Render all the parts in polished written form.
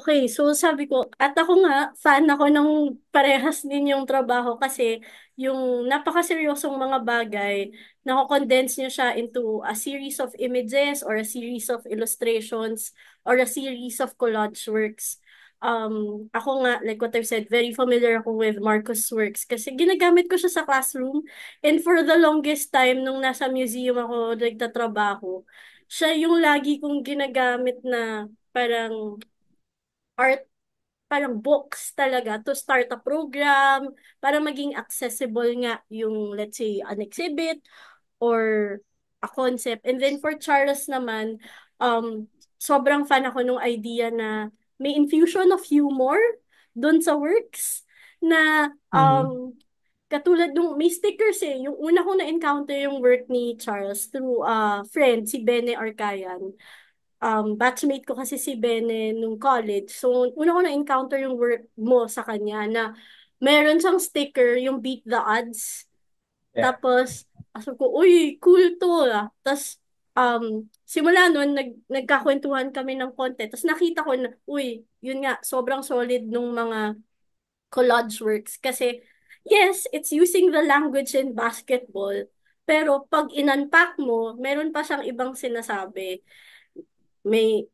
Okay, so sabi ko, at ako nga, fan ako ng parehas din yung trabaho kasi yung napakaseryosong mga bagay, nako-condense niya siya into a series of images or a series of illustrations or a series of collage works. Ako nga, like what I've said, very familiar ako with Marcus works kasi ginagamit ko siya sa classroom, and for the longest time nung nasa museum ako nagtatrabaho, siya yung lagi kong ginagamit na parang art, parang books talaga to start a program para maging accessible nga yung, let's say, an exhibit or a concept. And then for Charles naman, sobrang fan ako nung idea na may infusion of humor dun sa works na Mhm. katulad nung may stickers eh. Yung una ko na-encounter yung work ni Charles through a friend, si Bene Arcayan. Batchmate ko kasi si Bene nung college. So, una ko na-encounter yung work mo sa kanya na meron siyang sticker, yung Beat the Odds. Yeah. Tapos, aso ko, uy, cool to ah. Tapos, simula nun, nagkakwentuhan kami ng konti. Tapos nakita ko na, uy, yun nga, sobrang solid nung mga collage works. Kasi, yes, it's using the language in basketball. Pero pag in-unpack mo, meron pa siyang ibang sinasabi. May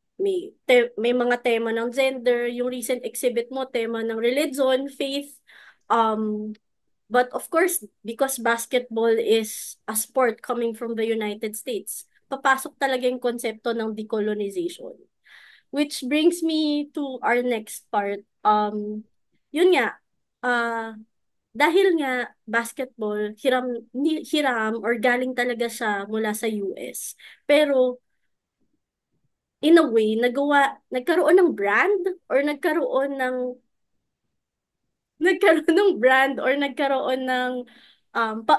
mga tema ng gender, yung recent exhibit mo, tema ng religion, faith, um, but of course, because basketball is a sport coming from the United States, papasok talaga yung konsepto ng decolonization. Which brings me to our next part. Yun nga, uh, dahil nga basketball, hiram or galing talaga siya mula sa US. Pero in a way, nagkaroon ng brand or nagkaroon ng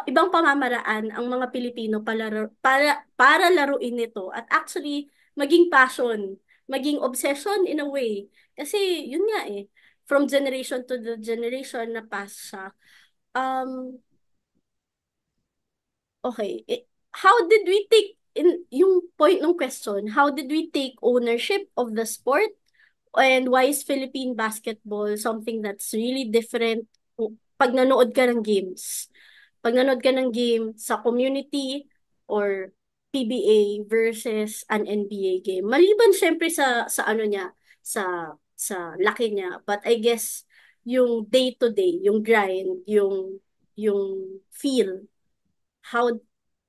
ibang pamamaraan ang mga Pilipino para laruin ito. At actually, maging passion, maging obsession in a way. Kasi yun nga eh, from generation to the generation na pass siya. Um, okay, how did we take, in yung point ng question, how did we take ownership of the sport? And why is Philippine basketball something that's really different pag nanood ka ng games? Pag nanood ka ng game sa community or PBA versus an NBA game. Maliban syempre sa ano niya, sa laki niya, but I guess yung day to day, yung grind, yung feel, how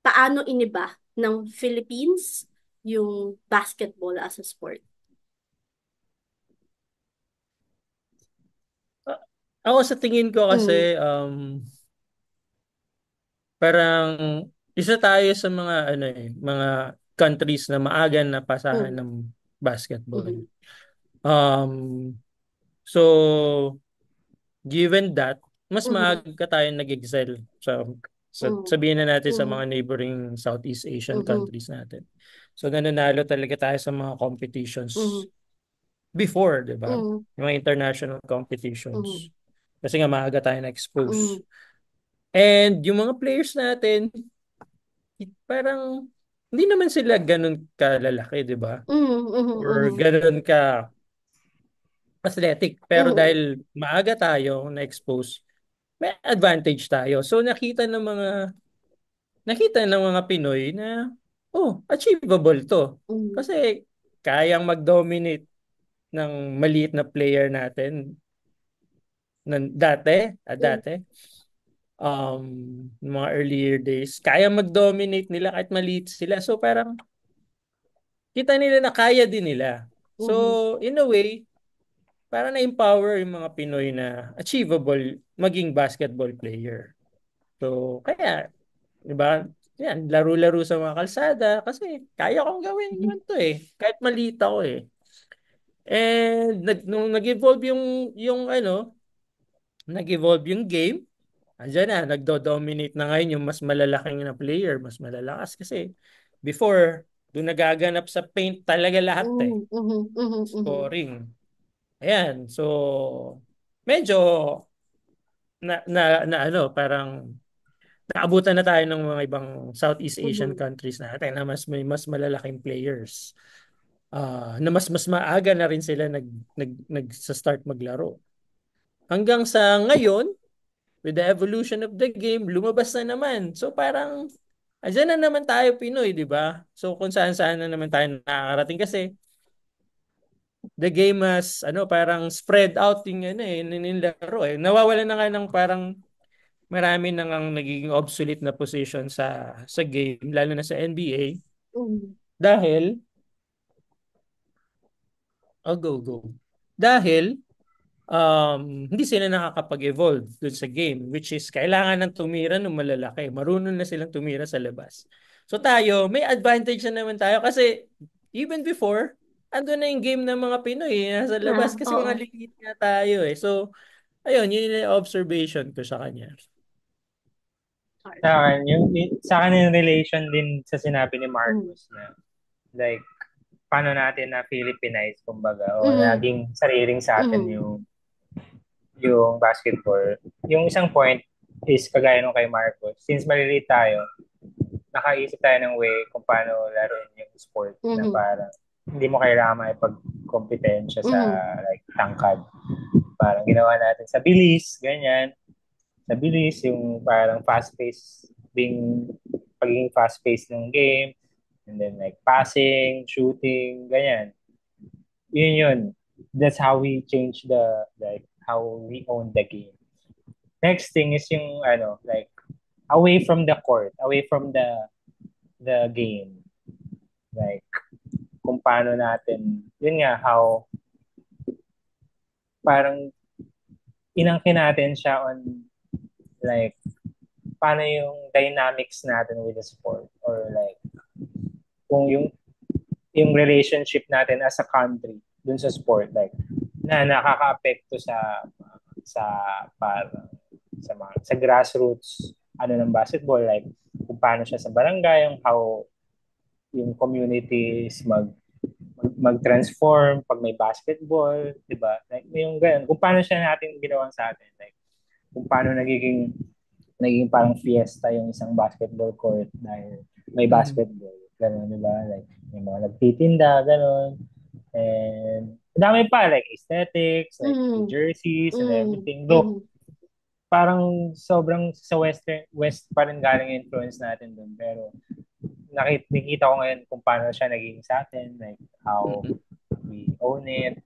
paano iniba ng Philippines yung basketball as a sport. A- Ako sa tingin ko Mm, kasi parang isa tayo sa mga mga countries na maaga na pasahan mm, ng basketball. mm, Um so given that mas mm, maaga tayo nag-excel sa mm, sabihin na natin sa mm, mga neighboring Southeast Asian mm, countries natin. So nananalo talaga tayo sa mga competitions mm, before, 'di ba? mm, Yung mga international mm, competitions. Kasi nga maaga tayo na-expose. mm, And yung mga players natin, parang hindi naman sila ganun kalalaki, 'di ba? mm, Or mm, ganun ka athletic. Pero mm, dahil maaga tayo na-expose, may advantage tayo. So nakita ng mga Pinoy na achievable to. mm, Kasi kayang mag-dominate ng maliit na player natin mm, dati um mga earlier days, kaya mag-dominate nila kahit maliit sila. So parang kita nila na kaya din nila. So mm, in a way, parang na-empower yung mga Pinoy na achievable maging basketball player. So kaya, 'di ba? Yan, laro-laro sa mga kalsada kasi kaya kong gawin mm, yun to eh. Kahit maliit ako eh. And nung nag-evolve nag-evolve yung game. Andiyan na, nagdo-dominate na ngayon yung mas malalaking na player, mas malalakas kasi before, doon nagaganap sa paint talaga lahat eh. mm, mm, mm, mm, Scoring. Ayan, so medyo parang naabutan na tayo ng mga ibang Southeast Asian mm, countries natin na mas may mas malalaking players. na mas maaga na rin sila sa start maglaro. Hanggang sa ngayon, with the evolution of the game, lumabas na naman. So parang, andyan na naman tayo Pinoy, di ba? So kung saan-saan na naman tayo nakakarating kasi the game has, parang spread out yung, yung laro eh. Nawawala na nga ng parang marami na ngang nagiging obsolete na position sa game, lalo na sa NBA. Mm. Dahil, go. Dahil, hindi sila nakakapag-evolve dun sa game, which is kailangan ng tumira ng malalaki. Marunong na silang tumira sa labas. So tayo, may advantage na naman tayo kasi even before, ando na yung game ng mga Pinoy nasa labas Na, kasi mga oo. liit nga tayo eh. So, ayun, yun yung observation ko sa kanya. Sa Sorry. akin, sa akin yung relation din sa sinabi ni Mm. Marcos na like paano natin na Philippinize kumbaga o Mm. naging sariling sa atin Mm. yung basketball. Yung isang point is kagaya nung kay Marcos. Since maliliit tayo, nakaisip tayo ng way kung paano laruin yung sport na Mm. parang hindi mo kailangan makipagkompetensya sa Mm. like tangkad. Parang ginawa natin sa bilis, ganyan. Sa bilis, yung parang fast-paced, pagiging fast-paced ng game, and then like passing, shooting, ganyan. Yun. That's how we change like, how we own the game. Next thing is yung, like, away from the court, away from the game. Like, kung paano natin, yun nga, how, parang, inangkin natin siya on, like, paano yung dynamics natin with the sport or like kung yung relationship natin as a country dun sa sport like na nakakaapekto sa parang sa grassroots ng basketball like kung paano siya sa barangay yung how yung communities mag-transform pag may basketball, 'di ba? Like yung ganun, kung paano siya natin ginawa sa atin like kung paano naging parang fiesta yung isang basketball court dahil may Mm. basketball. Ganun, di ba? Like, may mga nagtitinda, ganun. And, dami pa, like, aesthetics, like, the Mm. jerseys and Mm. everything. Though, Mm. parang sobrang sa West pa rin galing yung influence natin dun. Pero, nakikita ko ngayon kung paano siya naging sa atin, like, how Mm. we own it.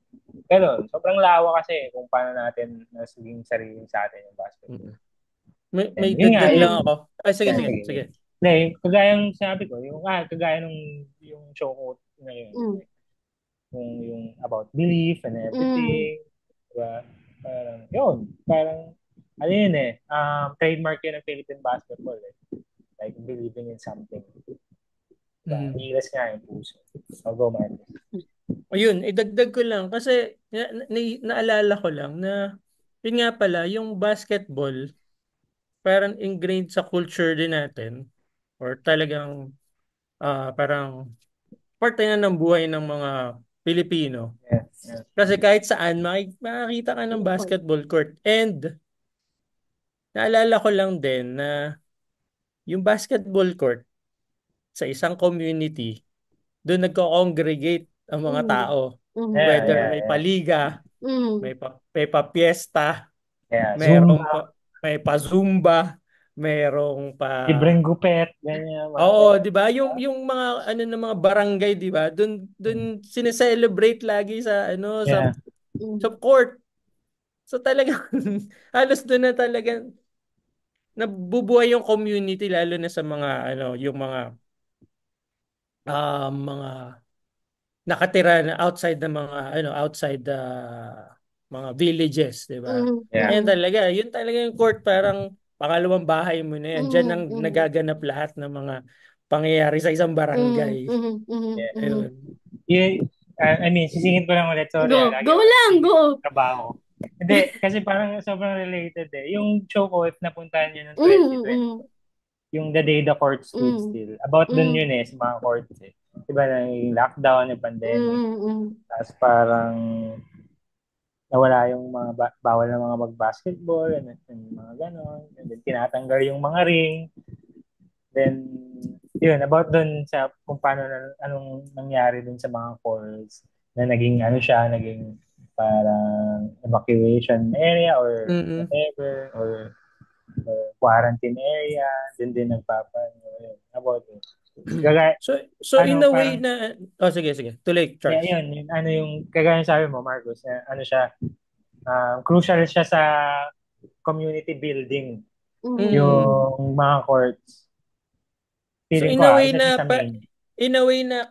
Ganun. Sobrang lawa kasi kung paano natin naging sarili sa atin yung basketball. Mm. May And yun nga, dagdag lang Mm. ako. Ay, sige, yeah, sige, Mm. sige. sige. Like, kagayang sabi ko, kagaya nung yung show ko ngayon, Mm. like, yung about belief and Mm. everything, diba? Parang, ano yun trademark yun ng Philippine basketball like believing in something. Diba? Mm. Hilas nga yung puso. I'll go, Marcos. Ayun, idagdag ko lang kasi naalala ko lang na yun nga pala, yung basketball parang ingrained sa culture din natin or talagang parang parte na ng buhay ng mga Pilipino. Yeah, yeah. Kasi kahit saan makikita ka ng Okay. basketball court. And naalala ko lang din na yung basketball court sa isang community, doon nagko-congregate ang mga Mm. tao. Mm. Yeah, Whether yeah, may yeah. paliga, Mm. may pa-fiesta, Yeah, mayroong Zumba, may pa-zumba, mayroong pa libreng gupet, ganyan, mga Oo, ganun. 'di ba? Yung mga ng mga barangay, 'di ba? Doon sineselebrate lagi Yeah, sa Mm. court. So talaga halos doon na talaga nabubuhay yung community lalo na sa mga yung mga nakatira na outside ng mga outside the mga villages, 'di ba? Mm. yeah, Ayan Mm. talaga, yun talaga yung court parang pangalawang bahay mo na yan. Diyan Mm. ang Mm. nagaganap lahat ng mga pangyayari sa isang Mm. barangay. Mm. Mm. yeah. Mm. Ayun. I mean, sisingit ko lang ulit. Sorry, Go. lagi Go ako lang. nasisingit sa Go. trabaho. Hindi, kasi parang sobrang related Yung show ko, if napuntahan nyo ng Mm. 2020, Mm. yung The Day the Court Stood Mm. Still. About dun Mm. yun sa mga courts Diba na yung lockdown, yung pandemic. Mm. Tapos parang nawala yung bawal na mga mag-basketball and mga ganon. And then tinatanggal yung mga ring. Then yun, about dun sa kung paano anong nangyari dun sa mga calls na naging ano siya, naging parang evacuation area or Mm. whatever, or quarantine area, din nagpapano, yun, about it. Kagaya, So in ano, a way parang, na sige, tuloy yeah, Charles. yun, ano yung, kagaya sabi mo, Marcos, na ano siya, crucial siya sa community building, Mhm. Mm. yung mga courts. So Feeling in ko, a way isa siya na sa main.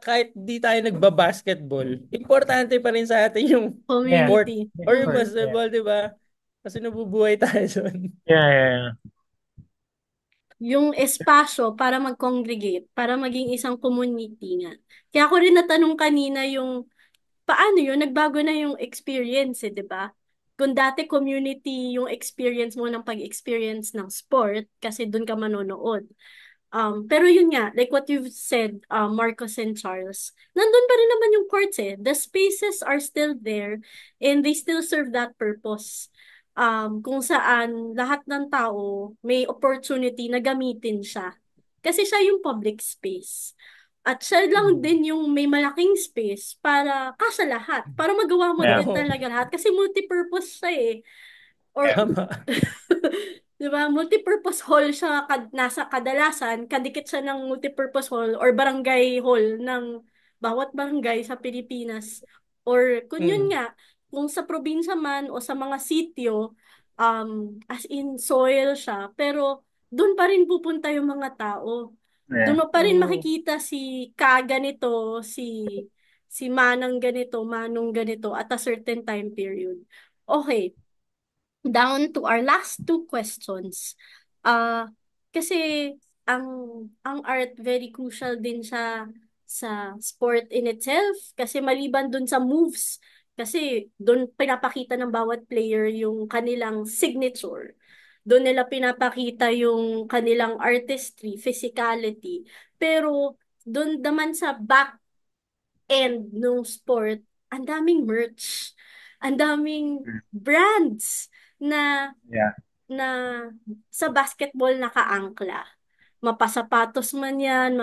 kahit di tayo nagba-basketball, importante pa rin sa atin yung Yeah, court Community. or yung court, Mhm. yeah. basketball, di ba? Kasi nabubuhay tayo doon. Yeah, yeah, Yung espasyo para mag-congregate, para maging isang community nga. Kaya ako rin natanong kanina yung paano yun, nagbago na yung experience, 'di ba? Kung dati community yung experience mo ng pag-experience ng sport kasi doon ka manonood. Pero yun nga, like what you've said, Marcos and Charles, nandun pa rin naman yung courts eh. The spaces are still there and they still serve that purpose. Kung saan lahat ng tao may opportunity na gamitin siya. Kasi siya yung public space. At siya lang yeah. din yung may malaking space para kasya lahat. Para magawa mo Yeah, din Oo, talaga lahat. Kasi multipurpose siya eh. Or yeah. tama. 'di ba? Multipurpose hall siya nasa kadalasan, kadikit siya ng multipurpose hall or barangay hall ng bawat barangay sa Pilipinas. Or kung yun Mm. nga, kung sa probinsya man o sa mga sitio, as in soil siya, pero doon pa rin pupunta yung mga tao. Doon Yeah. mo pa rin Oo. makikita si Ka ganito, si Manang ganito, Manong ganito at a certain time period. Okay, down to our last two questions. Ah, kasi ang ang art very crucial din siya sa sport in itself kasi maliban dun sa moves kasi dun pinapakita ng bawat player yung kanilang signature. Doon nila pinapakita yung kanilang artistry, physicality. Pero doon naman sa back end ng sport, ang daming merch, ang daming brands na Yeah. na sa basketball nakaangkla. Mapasapatos man yan,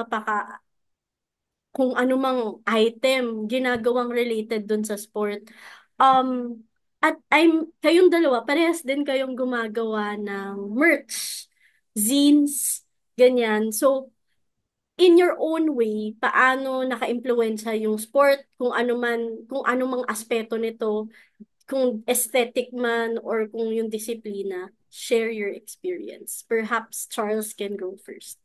kung anumang item ginagawang related dun sa sport. Um, at kayong dalawa, parehas din kayong gumagawa ng merch, zines, ganyan. So, in your own way, paano naka-impluwensya yung sport, kung ano mang aspeto nito, kung aesthetic man or kung yung disiplina, share your experience. Perhaps Charles can go first.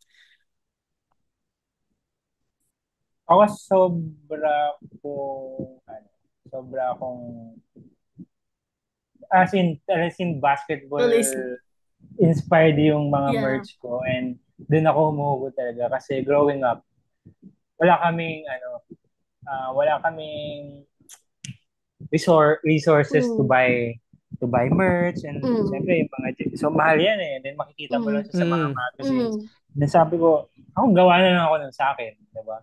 Ako kong, sobra akong, as in basketball Listen. inspired yung mga Yeah. merch ko, and doon ako humuhugot talaga kasi growing up, wala kaming wala kaming resources to Mm. buy merch, and Mm. syempre yung mga so mahal yan eh, then makikita mo lang Mm. siya sa mga Mm. magazines. Mm. Then sabi ko, ako gawa na lang ako ng sa akin, di ba?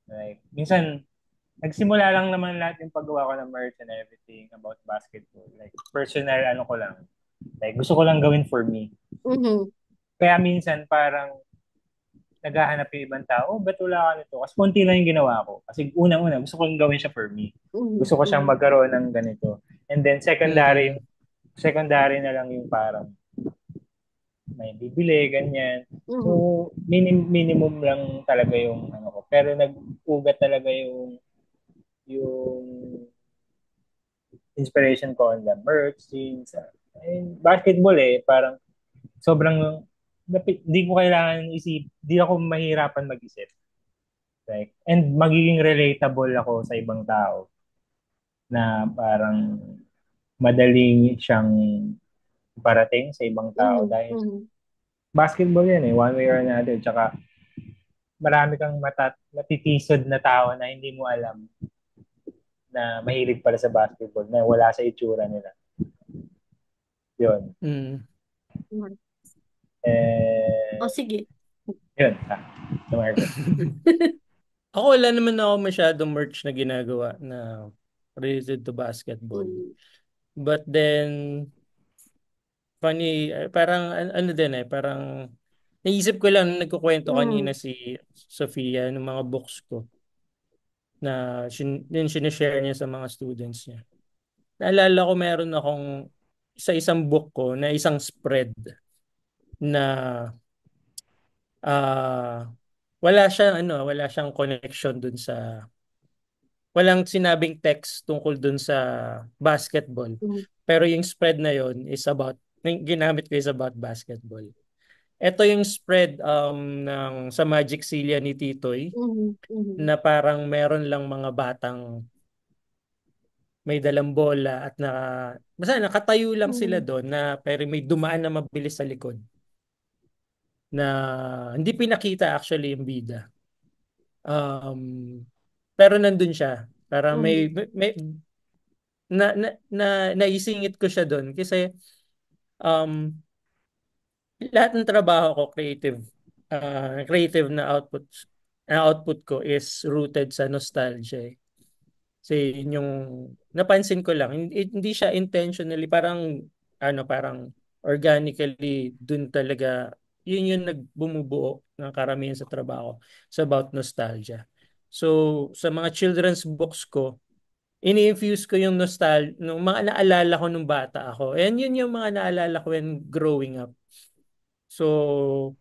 Like minsan nagsimula lang naman lahat yung paggawa ko ng merch and everything about basketball, like personal ano ko lang, like gusto ko lang gawin for me. Mm. Kaya minsan parang naghahanap yung ibang tao, ba't wala ka nito? Kasi konti lang yung ginawa ko. Kasi unang-una, gusto ko lang gawin siya for me. Mm. Gusto ko siyang Mm. magkaroon ng ganito. And then Mm. secondary na lang yung parang may bibili, ganyan. So, Mm. minimum lang talaga yung ano ko. Pero nag-ugat talaga yung inspiration ko on the merch, jeans, basketball eh, parang sobrang di ko kailangan di ako mahirapan mag-isip. Like, and magiging relatable ako sa ibang tao na parang madaling siyang parating sa ibang tao Mm. dahil Mm. basketball yan eh, one way or another. Tsaka marami kang matitisod na tao na hindi mo alam na mahilig pala sa basketball, na wala sa itsura nila. Yun. Mm. O Eh, sige. yun. Marcos. Ako wala naman ako masyadong merch na ginagawa na related to basketball. Mm. But then, funny, parang ano din parang naisip ko lang nung nagkukwento kanina Mm. si Sofia ng mga books ko na yung sinishare niya sa mga students niya. Naalala ko meron akong isang book ko na isang spread na ah wala siyang connection dun sa walang sinabing text tungkol dun sa basketball. Mm. Pero yung spread na yon is about yung ginamit ko is about basketball. Ito yung spread ng sa Magic Silya ni Titoy Mm. Mm. na parang meron lang mga batang may dalang bola at basta nakatayo lang sila Mm. doon na pero may dumaan na mabilis sa likod na hindi pinakita actually yung bida. Um, pero nandun siya. Para Mm. may naisingit ko siya doon kasi um, lahat ng trabaho ko creative na output ko is rooted sa nostalgia. Kasi yun yung napansin ko lang, hindi siya intentionally, parang organically dun talaga, yun yung nagbumubuo ng karamihan sa trabaho. It's about nostalgia. So, sa mga children's books ko, ini-infuse ko yung nostalgia, nung mga naalala ko nung bata ako. And yun yung mga naalala ko when growing up. So,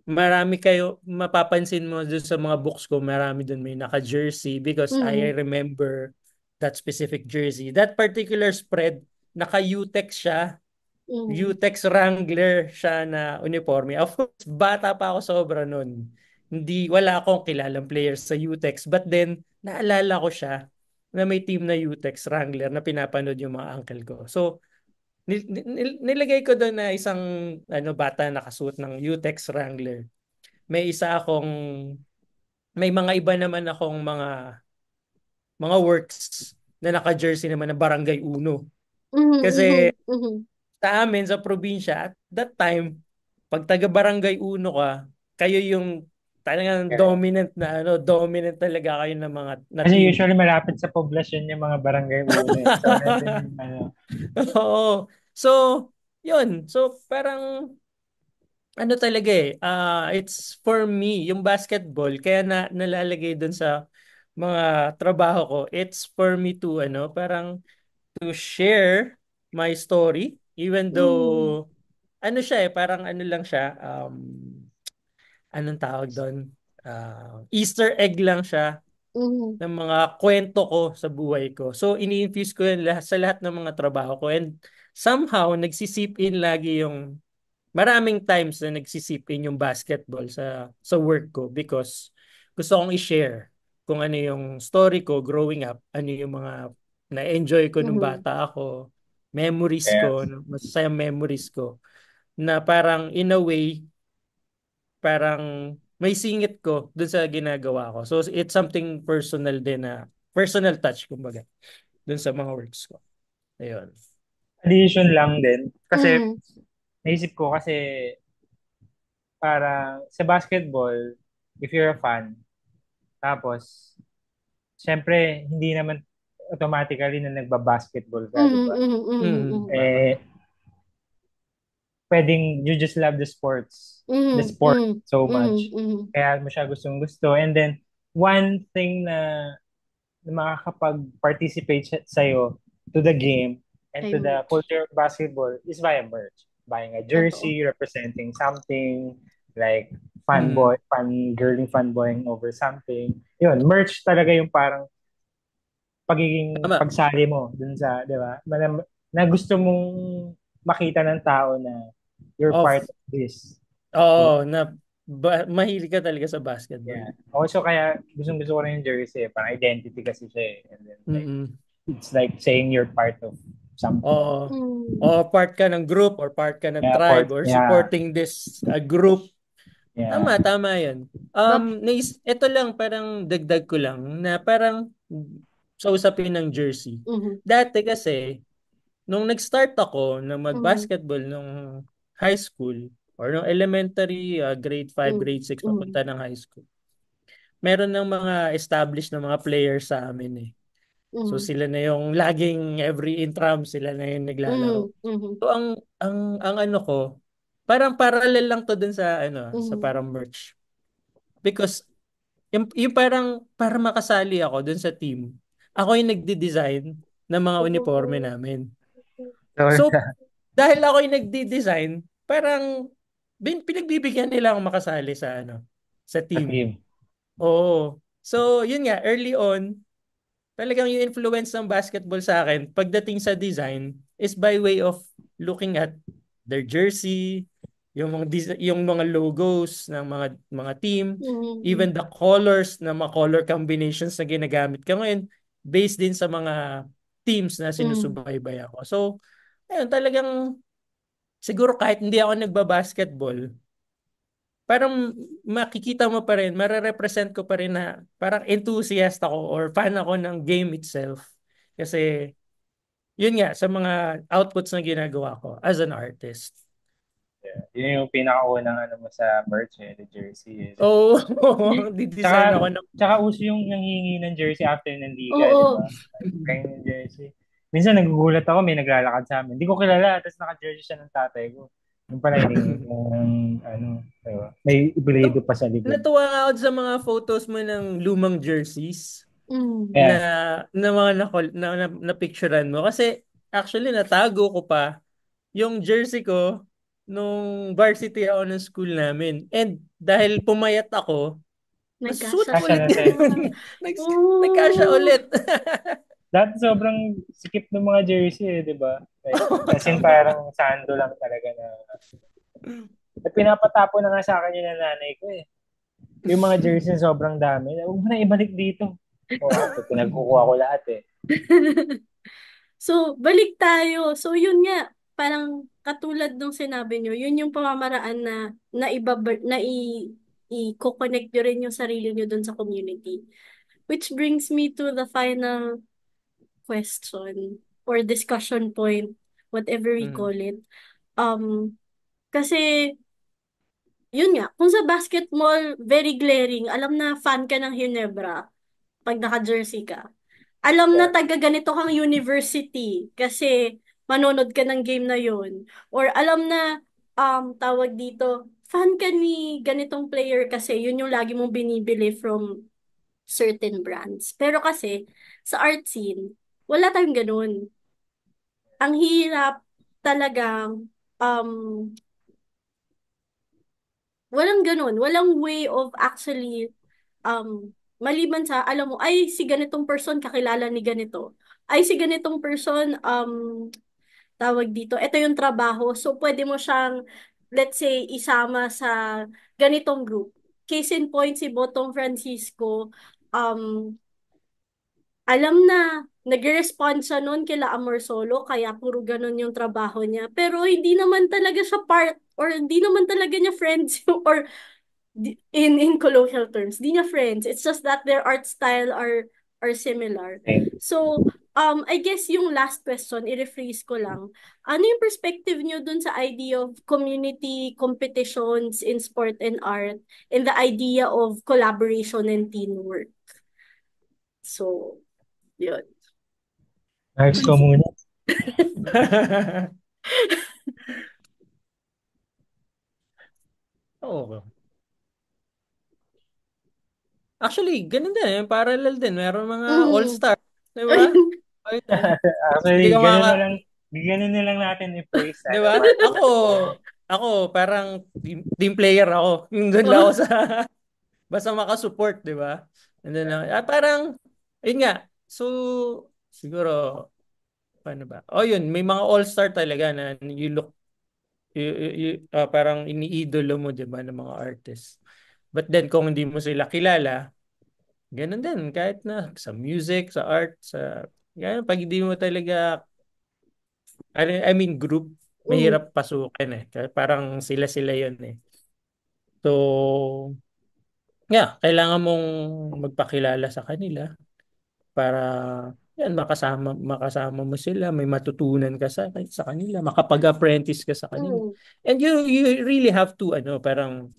marami kayo mapapansin mo dun sa mga books ko, marami dun may naka-jersey because I Mm. remember that specific jersey. That particular spread, naka-UTEX siya. Mm. UTEX Wrangler siya na uniforme. Of course, bata pa ako sobra nun. Wala akong kilalang players sa UTEX. But then, naalala ko siya na may team na UTEX Wrangler na pinapanood yung mga uncle ko. So, nilagay ko doon na isang bata nakasuot ng UTEX Wrangler. May isa akong may mga iba naman akong mga works na naka-jersey naman ng Barangay Uno. Mm. Kasi Mm. Mm. sa amin sa probinsya at that time pag taga Barangay Uno ka, kayo yung talagang Yeah. dominant talaga kayo ng mga na Kasi team. usually malapit sa poblasyon yung mga barangay uno eh. So, nandun yung Oo. So, yun. So, parang talaga it's for me, yung basketball, kaya nalalagay dun sa mga trabaho ko, it's for me to, parang to share my story, even Mm. though, siya parang lang siya, anong tawag doon? Easter egg lang siya Mm. ng mga kwento ko sa buhay ko. So, ini-infuse ko yan sa lahat ng mga trabaho ko and somehow, nagsisip in lagi yung maraming times na nagsisipin yung basketball sa work ko because gusto kong i-share kung ano yung story ko growing up, ano yung mga na-enjoy ko nung Mm. bata ako, memories yeah. ko, masayang memories ko, na parang in a way, parang may singit ko dun sa ginagawa ko. So it's something personal din na personal touch kumbaga dun sa mga works ko. Ayun. Addition lang din. Kasi Mm. naisip ko kasi parang sa basketball, if you're a fan, tapos, syempre, hindi naman automatically na nagba-basketball ka, di Mm. ba? Mm. Mm. Mm. Tama. Eh, pwedeng you just love the Mm. sport Mm. so Mm. much. Mm. Kaya mo siya gustong gusto. And then, one thing na makakapag-participate sa'yo to the game and Ay, to the merch. culture of basketball is via merch. Buying a Totoo. jersey representing something, like Mm. girling fanboying over something. Yun, merch talaga yung parang pagiging Tama. pagsali mo dun sa, di ba? Na gusto mong makita ng tao na you're Of part of this. Oo, mahilig ka talaga sa basketball. Yeah. Also, kaya gusto ko rin yung jersey. Parang identity kasi siya eh. And then, like, Mm-mm. it's like saying you're part of something. Oo. O Mm. part ka ng group or part ka ng Yeah, tribe or yeah, supporting this group. yeah. Tama yan. Bak Ito lang, parang dagdag ko lang na parang sa usapin ng jersey. Mhm. Dati kasi, nung nag-start ako na Mhm. mag-basketball nung high school or nung elementary, grade 5 Mhm. grade 6 Mhm. papunta ng high school, meron ng mga established na mga players sa amin eh. So Mhm. sila na yung laging every intram sila na yung naglalaro. Mhm. Mhm. So ang ano ko, parang parallel lang to dun sa ano, sa Mm. parang merch. Because yung parang para makasali ako dun sa team, ako yung nagde-design ng mga uniforme Oo. namin. So, So, dahil ako yung nagde-design, parang pinagbibigyan nila akong makasali sa ano, sa sa team. team. Oo. So, yun nga, early on, talagang yung influence ng basketball sa akin pagdating sa design is by way of looking at their jersey, yung mga logos ng mga team, even Mm. the colors na mga color combinations na ginagamit ka ngayon based din sa mga teams na Mm. sinusubaybay ako. So, ayun, talagang siguro kahit hindi ako nagba-basketball, parang makikita mo pa rin, mare-represent ko pa rin na parang enthusiast ako or fan ako ng game itself. Kasi, yun nga, sa mga outputs na ginagawa ko as an artist. Yeah. Yun yung pinakaunang ano mo sa merch, the jersey. Oo, di-design ako Tsaka, ng... tsaka uso yung nanghihingi ng jersey after ng liga, di Oo. ba? Kayo ng jersey. Minsan nagugulat ako, may naglalakad sa amin. Hindi ko kilala, tapos naka-jersey siya ng tatay ko. Yung pala, hinihingi ng ano, di ba? May ibelido pa sa likod. Natuwa nga ako sa mga photos mo ng lumang jerseys Mm. na Yeah. mga na picturean mo kasi actually natago ko pa yung jersey ko nung varsity ako ng school namin. And dahil pumayat ako, nasusuot Nagkasya ko Kasya siya. ulit na sa'yo. yun. Nagkasya Oo. ulit. Dati sobrang sikip ng mga jersey, di ba? Like, as in Tama. parang sando lang talaga na. At pinapatapo na nga sa akin yun ng nanay ko eh. Yung mga jersey sobrang dami. Huwag mo na ibalik dito. O ako, pinagkukuha ko lahat eh. So, balik tayo. So, yun nga, parang katulad nung sinabi nyo, yun yung pamamaraan na i-connect nyo rin yung sarili nyo dun sa community. Which brings me to the final question or discussion point, whatever we Mm. call it. Um, Kasi, yun nga, kung sa basketball, very glaring, alam na fan ka ng Hinebra pag naka-jersey ka. Alam na Yeah. taga ganito kang university kasi manonood ka ng game na yun. Or alam na, tawag dito, fan ka ni ganitong player kasi yun yung lagi mong binibili from certain brands. Pero kasi, sa art scene, wala tayong ganun. Ang hirap talagang, um, walang ganun. Walang way of actually, maliban sa, alam mo, ay, si ganitong person kakilala ni ganito. Ay, si ganitong person, tawag dito, ito yung trabaho. So, pwede mo siyang, let's say, isama sa ganitong group. Case in point, si Botong Francisco, um, alam na, nag-respond siya noon kila Amor Solo, kaya puro ganun yung trabaho niya. Pero hindi naman talaga siya part, or hindi naman talaga niya friends, or in colloquial terms, di niya friends. It's just that their art style are similar. Same. So, I guess yung last question, i-rephrase ko lang. Ano yung perspective niyo dun sa idea of community competitions in sport and art and the idea of collaboration and teamwork? So, yun. Ayos ko muna. Oo. Actually, ganun din. Parallel din. Meron mga Mm. all-star. Di ba? Ayun. Ayun. Hindi Actually, ka ganun na lang natin i-phrase, di ano, ba? partner. Ako, parang team player ako. Yung doon lang ako Oh. sa, basta makasupport, di ba? And then, parang, ayun nga. So, siguro, paano ba? Oh, yun. May mga all-star talaga na you look, parang iniidolo mo, di ba, ng mga artists. But then, kung hindi mo sila kilala, ganun din. Kahit na sa music, sa art, sa, ganun, pag hindi mo talaga, I mean, group, Mm. mahirap pasukin eh. Kaya parang sila-sila yun eh. So, yeah, kailangan mong magpakilala sa kanila para yan makasama mo sila, may matutunan ka sa kanila, makapag-apprentice ka sa kanila. Mm. And you really have to parang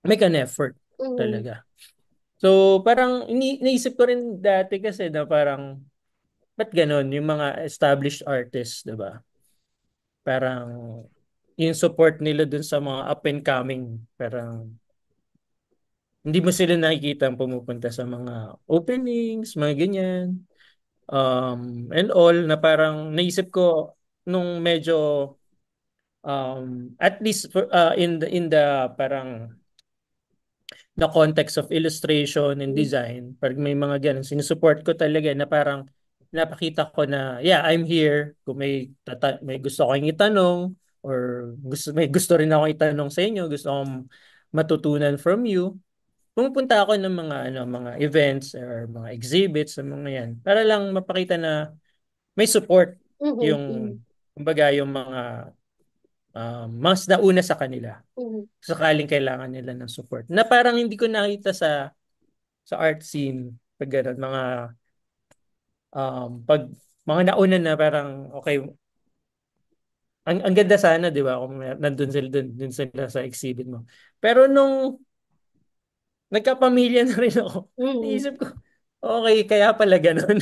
make an effort Mm. talaga. So, parang naisip ko rin dati kasi na parang ba't ganun yung mga established artists, 'di ba? Parang yung support nila dun sa mga up and coming. Parang hindi mo sila nakikita pumupunta sa mga openings, mga ganyan. And all na parang naisip ko nung medyo at least in the parang the context of illustration and Mm. design, pag may mga ganun, sinusupport ko talaga na parang napakita ko na, yeah, I'm here. Kung may gusto kong itanong or may gusto rin ako itanong sa inyo, gusto kong matutunan from you, pumupunta ako ng mga events or mga exhibits sa mga yan para lang mapakita na may support Mhm, yung mhm, kumbaga yung mga mas nauna sa kanila mhm, sakaling kailangan nila ng support. Na parang hindi ko nakita sa art scene pag ganun, pag mga nauna na parang okay, ang ganda sana 'di ba kung nandun sila dun sila sa exhibit mo. Pero nung nagkapamilya na rin ako, mhm, naisip ko okay kaya pala ganun.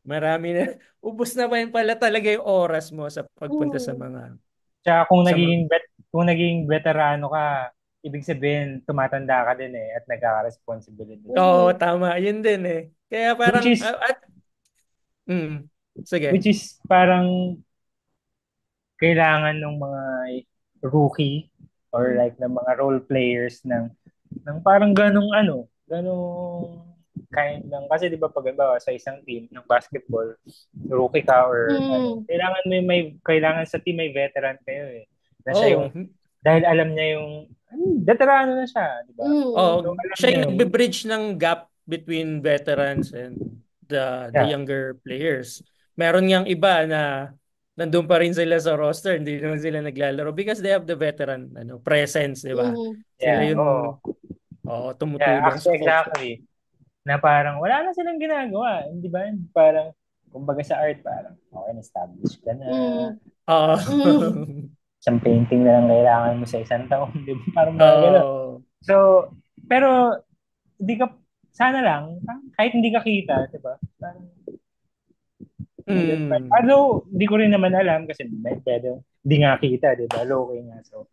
Marami na ubos na pa yun pala talaga yung oras mo sa pagpunta sa mhm, mga Tsaka sa mga kung naging veterano ka, ibig sabihin tumatanda ka din eh at nagkaka-responsibility ka. Oo, mhm, tama. Yun din eh. Kaya Which parang, is sige. which is parang kailangan ng mga rookie or like ng mga role players ng parang ganong kind ng kasi 'di ba pag halimbawa sa isang team ng basketball, rookie ka or mhm, kailangan kailangan sa team may veteran kayo eh. Na siya yung Oh, dahil alam niya yung veterano na siya, 'di ba? oh, mhm, So alam siya niya yung yung nagbe-bridge ng gap between veterans and the yeah, younger players. Meron ngang iba na nandun pa rin sila sa roster, hindi naman sila naglalaro because they have the veteran presence, di ba? mhm, Sila yeah, yung oo. Yeah, tumutulong sa actually culture. exactly. Na parang wala na silang ginagawa, hindi ba? Parang kumbaga sa art parang okay, established ka na. mhm, Oo. mhm, Isang painting na lang kailangan mo sa isang taon, di ba? Parang mga gano'n. Oh. So, pero, hindi ka, sana lang, kahit hindi ka kita, di ba? Parang, Mm. although, hindi ko rin naman alam kasi pero, hindi nga kita, di ba? Low-key nga. So,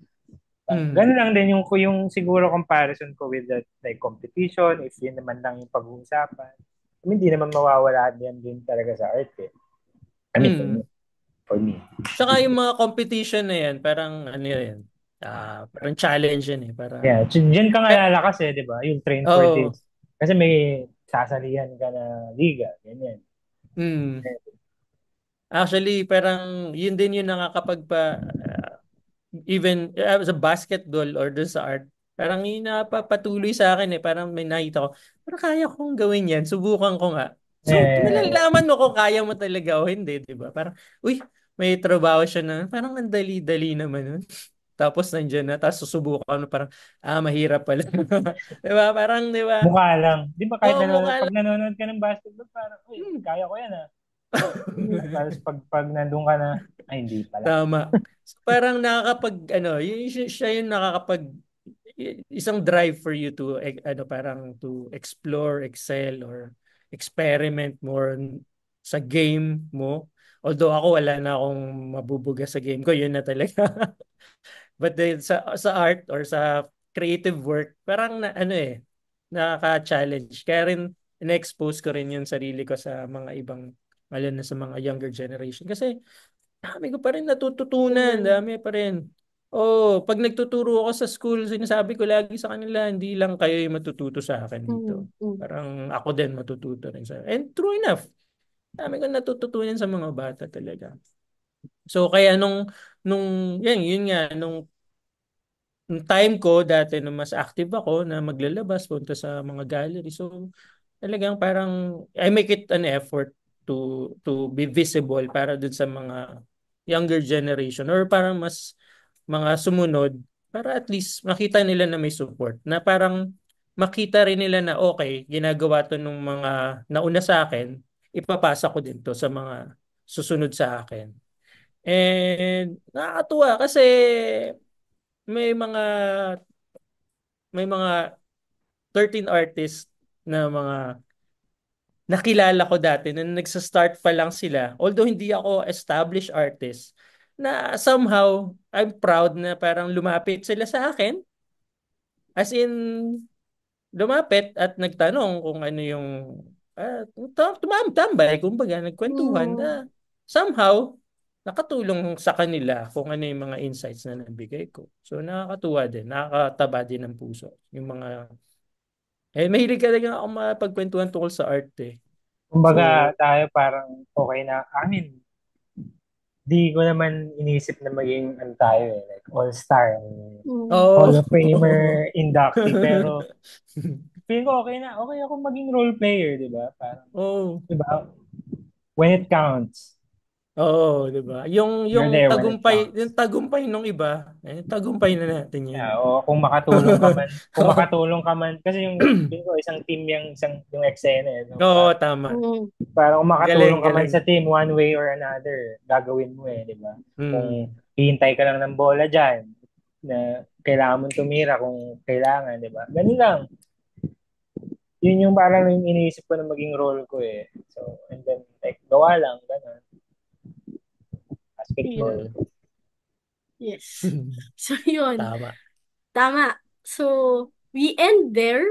Mm. ganun lang din yung siguro comparison ko with the like competition, if yun naman lang yung pag-uusapan. I mean, hindi naman mawawala yan din talaga sa art eh. I mean, for me. Mm. For me. Tsaka yung mga competition na yan, parang ano yan, parang challenge yan eh. Parang, Yeah, diyan ka nga eh, lalakas eh, di ba? Yung train for oh, this. Kasi may sasalihan ka na liga, ganyan. mm. Actually, parang yun din yung nakakapagpa, even sa basketball or dun sa art, parang yun napapatuloy sa akin eh. Parang may nakita ko, parang kaya kong gawin yan, subukan ko nga. So, Eh, malalaman mo kung kaya mo talaga o hindi, di ba? Parang, uy, may trabaho siya na, parang ang dali-dali naman nun. Tapos nandiyan na, tapos susubukan mo parang, mahirap pala. Di ba? Parang, di ba? mukha lang. Di ba kahit Oo, mukha pag lang. nanonood ka ng basketball, parang, uy, Hmm. kaya ko yan ah. Tapos pag nandun ka na, ay hindi pala. Tama. So, parang nakakapag, siya yung nakakapag, isang drive for you to, parang to explore, excel, or experiment more sa game mo. Although ako wala na akong mabubuga sa game ko, yun na talaga. But then, sa art or sa creative work, parang nakaka-challenge. Kaya rin, in-expose ko rin yung sarili ko sa mga ibang, lalo na sa mga younger generation. Kasi, dami ko pa rin natututunan, mhm, dami pa rin. Oh, pag nagtuturo ako sa school, sinasabi ko lagi sa kanila, hindi lang kayo yung matututo sa akin mhm, dito. mhm, Parang ako din matututo rin sa. And true enough, dami ko natututunan sa mga bata talaga. So kaya yun nga, nung time ko dati nung mas active ako na maglalabas, punta sa mga gallery. So talagang parang I make it an effort to be visible para dun sa mga younger generation or parang mas mga sumunod para at least makita nila na may support. Na parang makita rin nila na okay, ginagawa to nung mga nauna sa akin, ipapasa ko din to sa mga susunod sa akin. And nakakatuwa kasi may mga may mga 13 artists na mga nakilala ko dati na nagsa-start pa lang sila. Although hindi ako established artist, na somehow I'm proud na parang lumapit sila sa akin. As in, lumapit at nagtanong kung ano yung tumambay, kumbaga, nagkwentuhan na Mm. somehow nakatulong sa kanila kung ano yung mga insights na nabigay ko. So nakakatuwa din, nakakataba din ng puso. Yung mga, mahilig talaga ako mapagkwentuhan tungkol sa art eh. Kumbaga So, tayo parang okay na. I mean, di ko naman inisip na maging ano tayo eh, like all-star, Hall oh, of Famer inductee, pero feeling ko okay na. Okay ako maging role player, di ba? Parang, oh, di ba? When it counts, Oo, 'di ba? Yung you're yung there when it tagumpay, yung counts. tagumpay nung iba, tagumpay na natin 'yan. Yeah, o kung makatulong ka man, kasi yung feeling ko isang team yung eksena eh. So, Oo, tama. Mm. parang kung Galing, makatulong ka man galing. sa team one way or another, gagawin mo eh, di ba? Mm. Kung hihintay ka lang ng bola dyan, na kailangan mong tumira kung kailangan, di ba? Ganun lang. Yun yung parang yung iniisip ko na maging role ko eh. So, and then, like, gawa lang, ganun. Yun. Basketball. Yes. So, yun. Tama. Tama. So, we end there